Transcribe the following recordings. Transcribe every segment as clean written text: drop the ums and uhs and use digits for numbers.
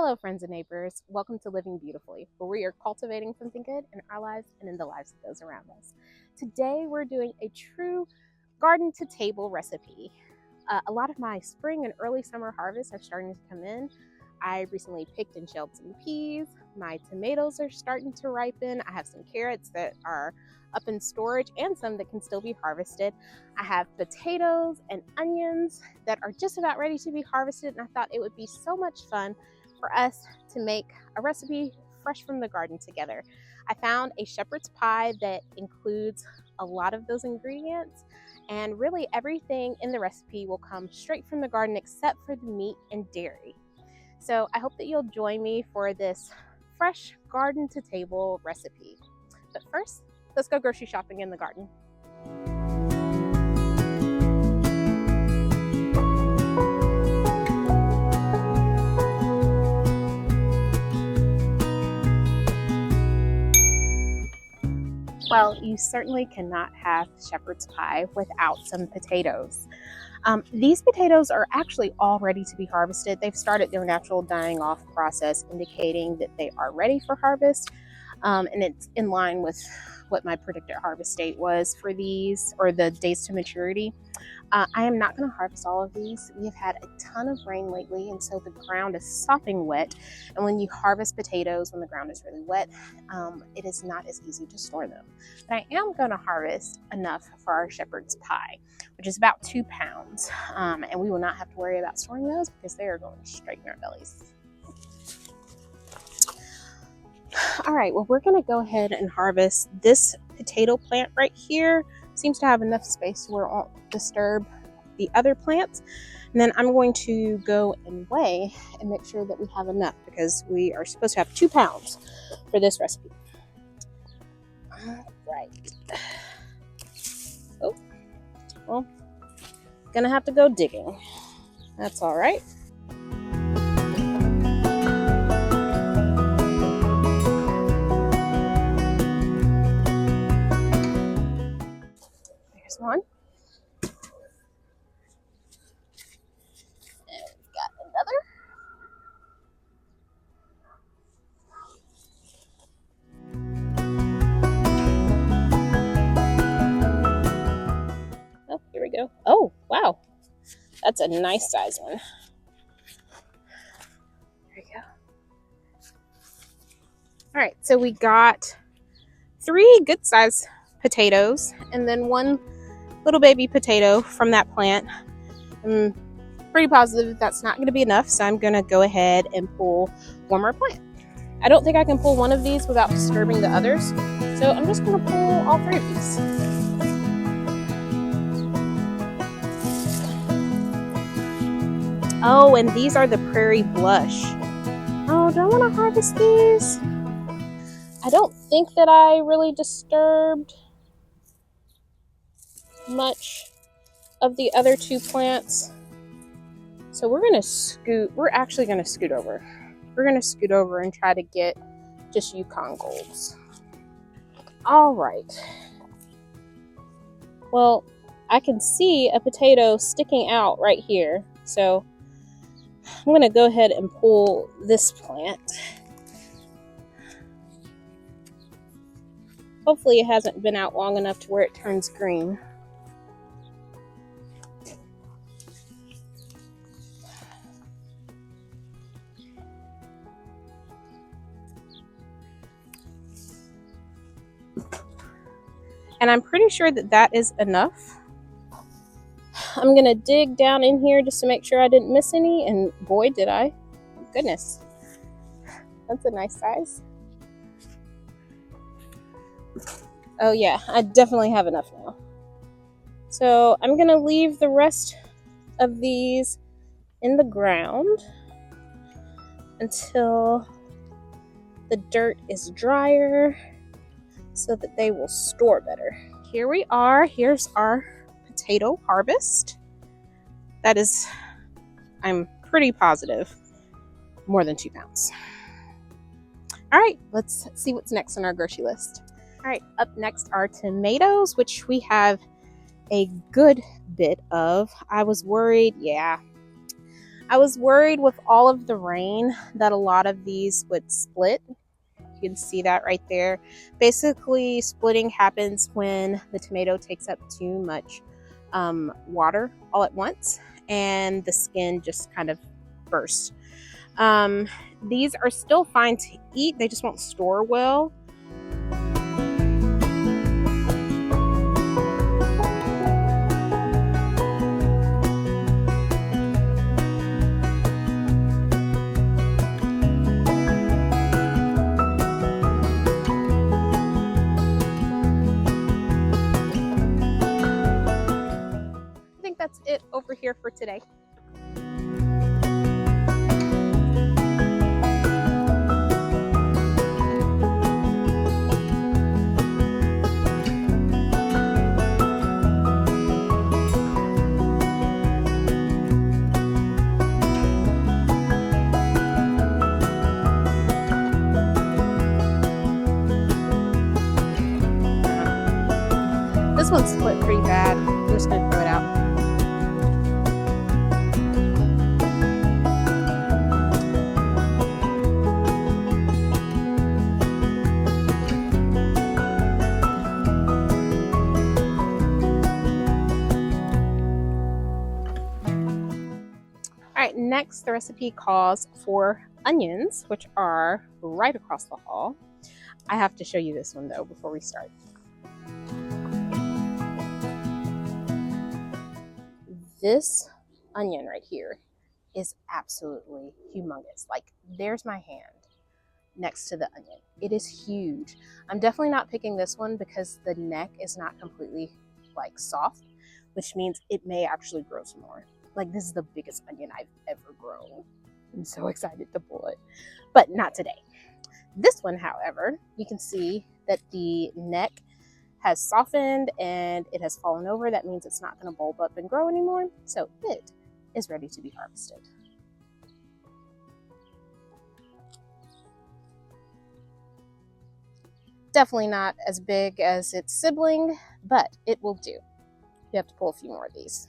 Hello friends and neighbors, welcome to Living Beautifully, where we are cultivating something good in our lives and in the lives of those around us. Today we're doing a true garden to table recipe. A lot of my spring and early summer harvests are starting to come in. I recently picked and shelled some peas. My tomatoes are starting to ripen. I have some carrots that are up in storage and some that can still be harvested. I have potatoes and onions that are just about ready to be harvested, and I thought it would be so much fun for us to make a recipe fresh from the garden together. I found a shepherd's pie that includes a lot of those ingredients, and really everything in the recipe will come straight from the garden except for the meat and dairy. So I hope that you'll join me for this fresh garden to table recipe. But first, let's go grocery shopping in the garden. Well, you certainly cannot have shepherd's pie without some potatoes. These potatoes are actually all ready to be harvested. They've started their natural dying off process, indicating that they are ready for harvest. And it's in line with what my predicted harvest date was for these, or the days to maturity. I am not going to harvest all of these. We have had a ton of rain lately, and so the ground is sopping wet. And when you harvest potatoes, when the ground is really wet, it is not as easy to store them. But I am going to harvest enough for our shepherd's pie, which is about 2 pounds. And we will not have to worry about storing those because they are going straight in our bellies. All right, well, we're going to go ahead and harvest this potato plant right here. Seems to have enough space where it won't disturb the other plants. And then I'm going to go and weigh and make sure that we have enough, because we are supposed to have 2 pounds for this recipe. All right. Oh, well, gonna have to go digging. That's all right. There's one. And we've got another. Oh, here we go. Oh, wow. That's a nice size one. There we go. All right, so we got 3 good size potatoes and then 1 little baby potato from that plant. I'm pretty positive that's not going to be enough, so I'm going to go ahead and pull one more plant. I don't think I can pull one of these without disturbing the others, so I'm just going to pull all 3 of these. Oh, and these are the prairie blush. Oh, do I want to harvest these? I don't think that I really disturbed much of the other 2 plants. So we're actually going to scoot over. We're going to scoot over and try to get just Yukon Golds. All right. Well, I can see a potato sticking out right here. So I'm going to go ahead and pull this plant. Hopefully it hasn't been out long enough to where it turns green. And I'm pretty sure that that is enough. I'm going to dig down in here just to make sure I didn't miss any, and boy, did I. Goodness. That's a nice size. Oh yeah, I definitely have enough now. So I'm going to leave the rest of these in the ground until the dirt is drier so that they will store better. Here we are. Here's our potato harvest. That is, I'm pretty positive, more than 2 pounds. All right, let's see what's next on our grocery list. All right, up next are tomatoes, which we have a good bit of. I was worried, I was worried with all of the rain that a lot of these would split. You can see that right there. Basically, splitting happens when the tomato takes up too much water all at once and the skin just kind of bursts. These are still fine to eat, they just won't store well. I think that's it over here for today. This one's split pretty bad. I'm just gonna throw it out. All right, next the recipe calls for onions, which are right across the hall. I have to show you this one though before we start. This onion right here is absolutely humongous. Like, there's my hand next to the onion. It is huge. I'm definitely not picking this one because the neck is not completely like soft, which means it may actually grow some more. Like, this is the biggest onion I've ever grown. I'm so excited to pull it, but not today. This one, however, you can see that the neck has softened and it has fallen over. That means it's not going to bulb up and grow anymore. So it is ready to be harvested. Definitely not as big as its sibling, but it will do. You have to pull a few more of these.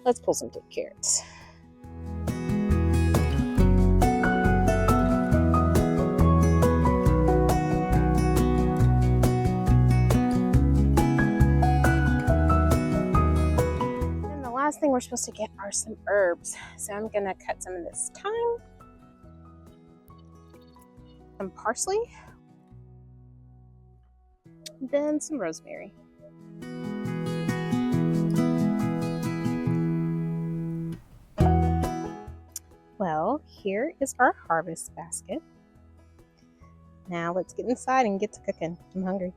Let's pull some good carrots. And the last thing we're supposed to get are some herbs. So I'm gonna cut some of this thyme, some parsley, and then some rosemary. Well, here is our harvest basket. Now let's get inside and get to cooking. I'm hungry.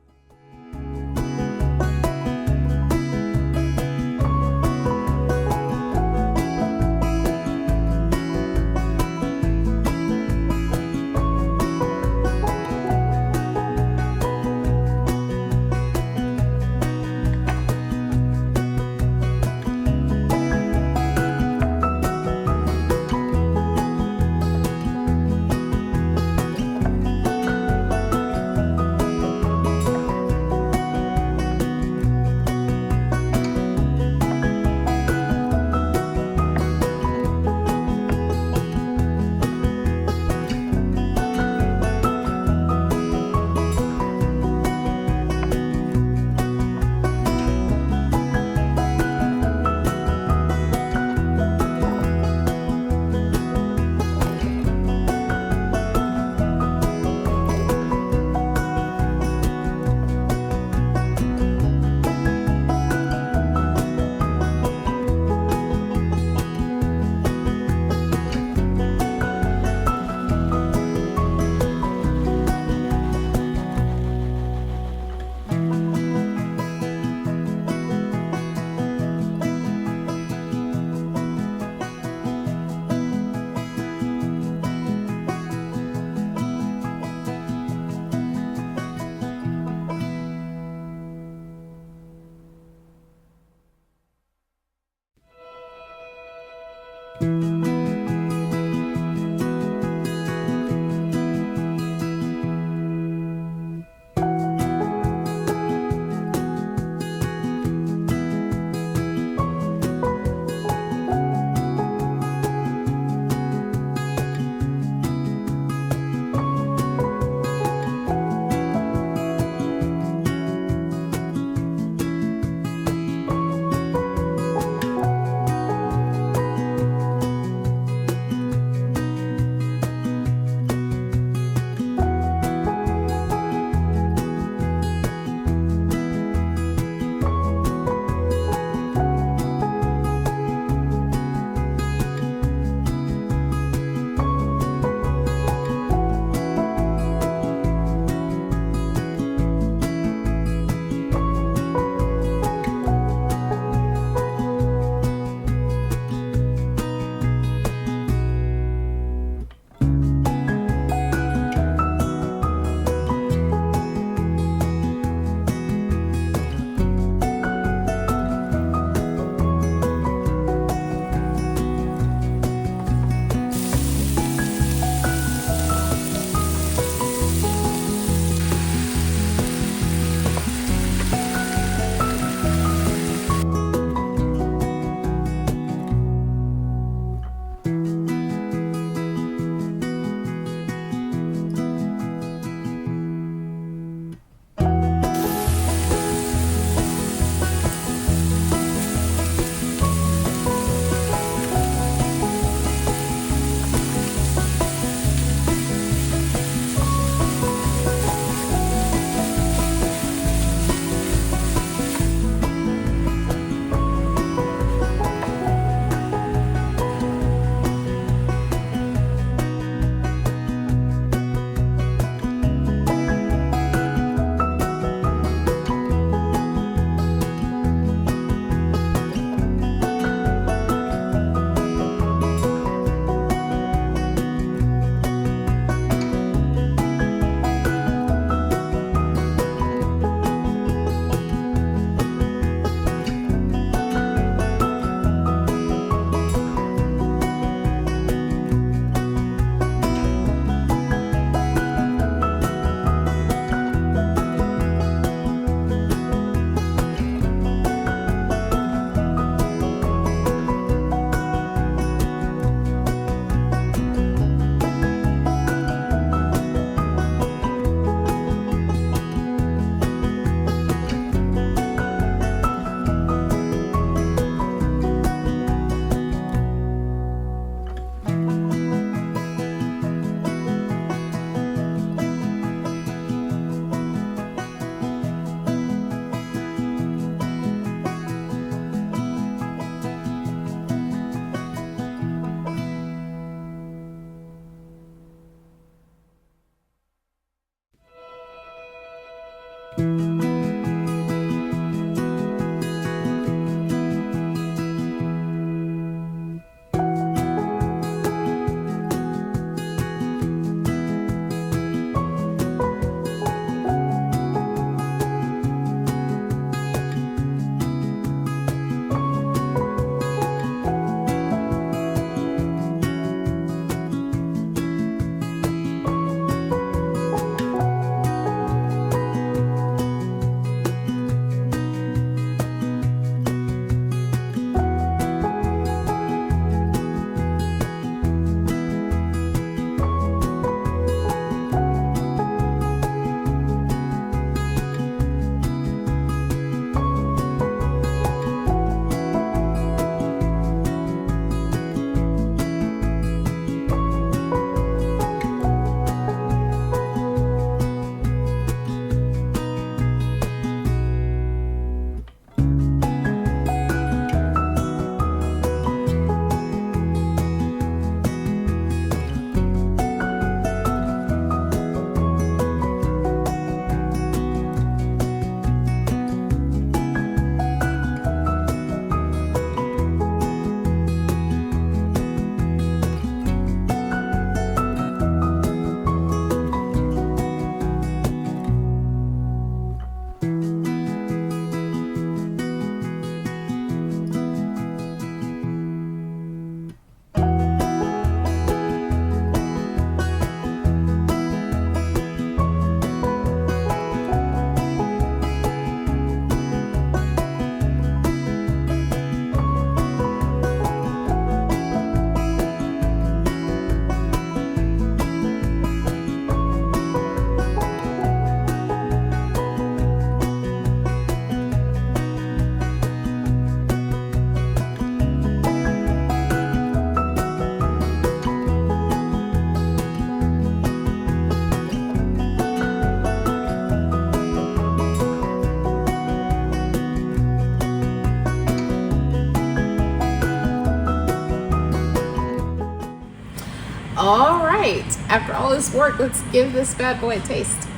All right, after all this work, let's give this bad boy a taste.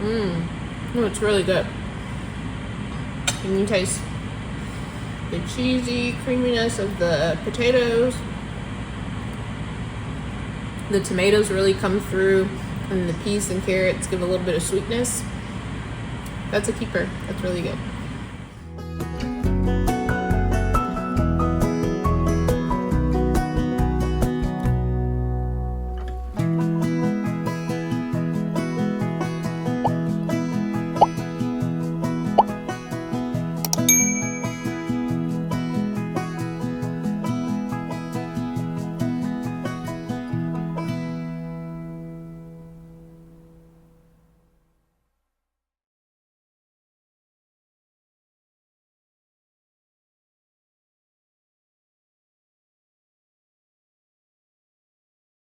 Oh, it's really good. Can you taste the cheesy creaminess of the potatoes? The tomatoes really come through, and the peas and carrots give a little bit of sweetness. That's a keeper. That's really good.